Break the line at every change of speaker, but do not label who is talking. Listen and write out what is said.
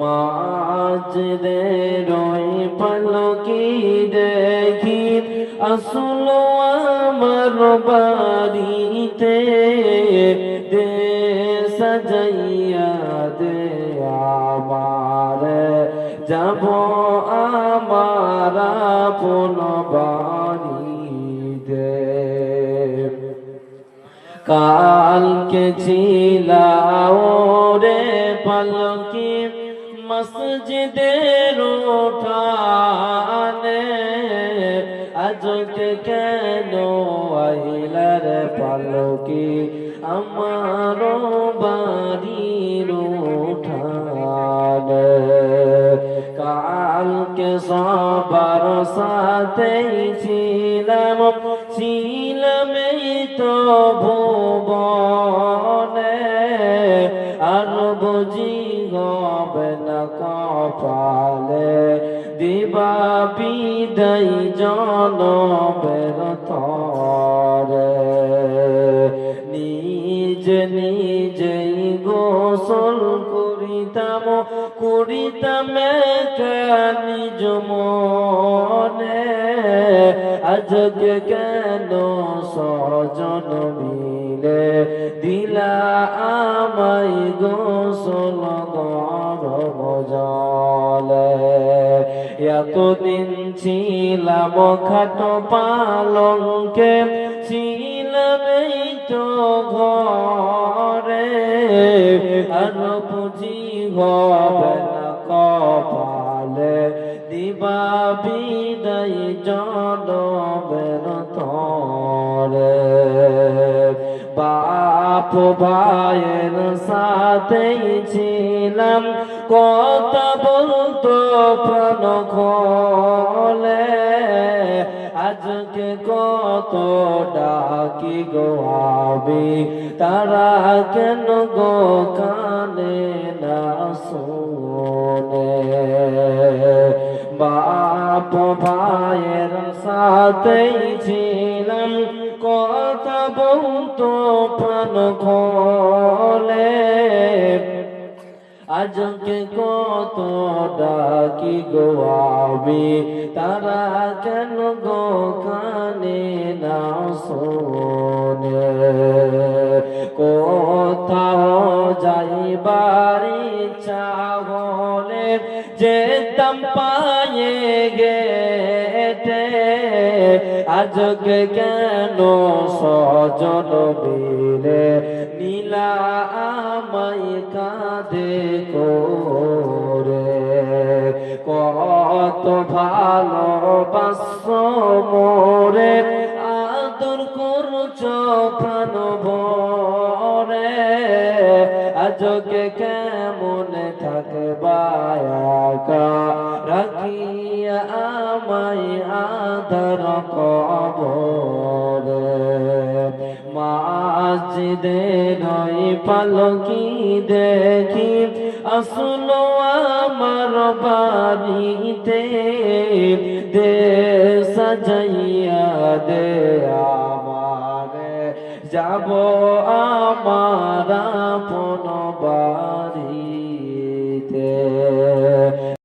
মাঝদের ওই পালকি দেখি আসলো আমার বাড়িতে, দে সাজাইয়া দে আমার, যাব আমার আপন বাড়িতে। কালকে ছিলাও রে পালকি মসজিদের উঠানে, আজকে কেন আইলার পালকি আমার বাড়ির উঠানে। কালকে সবার সাথেই ছিলাম ছিলাম তো ভুবনে, আর বুঝি হবে না কপালে দিবা বিদায় জনমের তরে। নিজে নিজেই গোসল করিতাম নিজ মনে, আজকে কেন সজন মিলে দিলা আমায় গোসল গরম জলে। এতদিন ছিলাম খাটো পালঙ্কে, ছিলাম এই তো ঘরে, আর বুঝি হবে না কপালে দিবা বিদায় জনমের তরে। বাপ ভাইয়ের সাথেই ছিলাম, কথা বলতো প্রাণ খোলে, আজকে কত ডাকি গো আমি, তারা কেন গো কানে না শোনে। বাপ ভাইয়ের সাথেই ছিলাম, কথা বলতো প্রাণ খোলে, আজকে কত ডাকি গো আমি, তারা কেন গো কানে না শোনে। কোথাও যাইবার ইচ্ছা হলে যেতাম পায়ে গেতে, আজকে কেন সজন মিলে নীলা আমায় কাঁধে করে। কত ভালোবাসো মোরে, আদর করছো প্রাণ ভরে, আজকে কেমন থাকবা একা রাখিয়া আমায় আদর কবরে। মসজিদের ওই পালকি দেখি আসলো আমার বাড়িতে, দে সাজাইয়া দে আমার, যাব আমার আপন বাড়িতে।